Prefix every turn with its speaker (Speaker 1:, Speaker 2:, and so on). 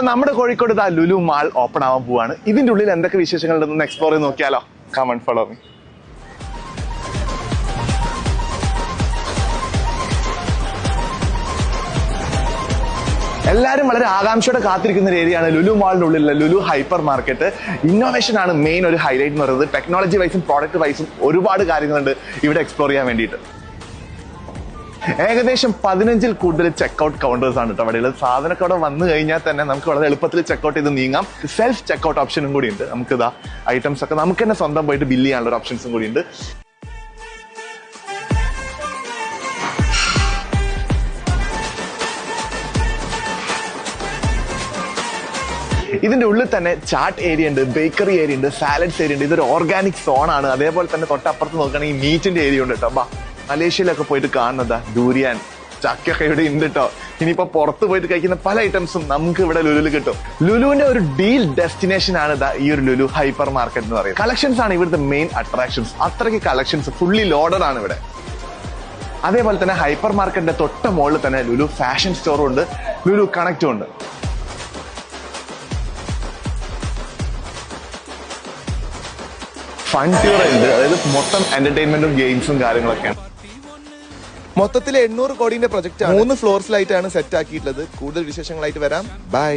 Speaker 1: നമ്മുടെ Kozhikode Lulu mall open ആവാൻ പോവാണ്. ഇതിന്റെ ഉള്ളിൽ എന്തൊക്കെ വിശേഷങ്ങളുണ്ടെന്ന് എക്സ്പ്ലോർ ചെയ്ത് നോക്കിയാലോ? Come and follow me. എല്ലാവരും വളരെ ആകാംക്ഷയോടെ കാത്തിരിക്കുന്ന ഒരു ഏരിയയാണ് ലുലു മാളിന്റെ ഉള്ളിലുള്ള ലുലു ഹൈപ്പർ മാർക്കറ്റ്. ഇന്നോവേഷൻ ആണ് മെയിൻ ഒരു ഹൈലൈറ്റ് എന്ന് പറയുന്നത്. ടെക്നോളജി വൈസും പ്രോഡക്റ്റ് വൈസും ഒരുപാട് കാര്യങ്ങളുണ്ട് ഇവിടെ എക്സ്പ്ലോർ ചെയ്യാൻ വേണ്ടിയിട്ട്. ഏകദേശം 15-ൽ കൂടുതൽ ചെക്ക്ഔട്ട് കൗണ്ടേഴ്സ് ആണ് കേട്ടോ അവിടെ. സാധനമൊക്കെ അവിടെ വന്നു കഴിഞ്ഞാൽ തന്നെ നമുക്ക് വളരെ എളുപ്പത്തിൽ ചെക്ക്ഔട്ട് ചെയ്ത് നീങ്ങാം. സെൽഫ് ചെക്ക്ഔട്ട് ഓപ്ഷനും കൂടി ഉണ്ട്. നമുക്ക് ഐറ്റംസ് ഒക്കെ നമുക്ക് തന്നെ സ്വന്തം പോയിട്ട് ബില്ല് ചെയ്യാനുള്ള ഒരു ഓപ്ഷൻസും കൂടി ഉണ്ട്. ഇതിന്റെ ഉള്ളിൽ തന്നെ ചാട്ട് ഏരിയ ഉണ്ട്, ബേക്കറി ഏരിയ ഉണ്ട്, സാലഡ്സ് ഏരിയ ഉണ്ട്. ഇതൊരു ഓർഗാനിക് സോൺ ആണ്. അതേപോലെ തന്നെ തൊട്ടപ്പുറത്ത് നോക്കുകയാണെങ്കിൽ മീറ്റിന്റെ ഏരിയ ഉണ്ട് കേട്ടോ. മലേഷ്യയിലൊക്കെ പോയിട്ട് കാണുന്നതാ ഡൂരിയാൻ ചക്കൊക്കെ ഇവിടെ ഉണ്ട് കേട്ടോ. ഇനിയിപ്പോ പുറത്ത് പോയിട്ട് കഴിക്കുന്ന പല ഐറ്റംസും നമുക്ക് ഇവിടെ ലുലുവിൽ കിട്ടും. ലുലുവിന്റെ ഒരു ഡീൽ ഡെസ്റ്റിനേഷൻ ആണ് ഈ ഒരു ലുലു ഹൈപ്പർ മാർക്കറ്റ് എന്ന് പറയുന്നത്. കളക്ഷൻസ് ആണ് ഇവിടുത്തെ മെയിൻ അട്രാക്ഷൻസ്. അത്രയ്ക്ക് കളക്ഷൻസ് ഫുള്ളി ലോഡഡ് ആണ് ഇവിടെ. അതേപോലെ തന്നെ ഹൈപ്പർ മാർക്കറ്റിന്റെ തൊട്ട മുകളിൽ തന്നെ ലുലു ഫാഷൻ സ്റ്റോറും ഉണ്ട്, ലുലു കണക്റ്റും ഉണ്ട്. ഫൺ ടൂർ ഉണ്ട്, അതായത് മൊത്തം എന്റർടൈൻമെന്റും ഗെയിംസും കാര്യങ്ങളൊക്കെയാണ്. മൊത്തത്തിൽ 800 കോടിന്റെ പ്രൊജക്ട് 3 ഫ്ലോർസിലായിട്ടാണ് സെറ്റ് ആക്കിയിട്ടുള്ളത്. കൂടുതൽ വിശേഷങ്ങളായിട്ട് വരാം. ബൈ.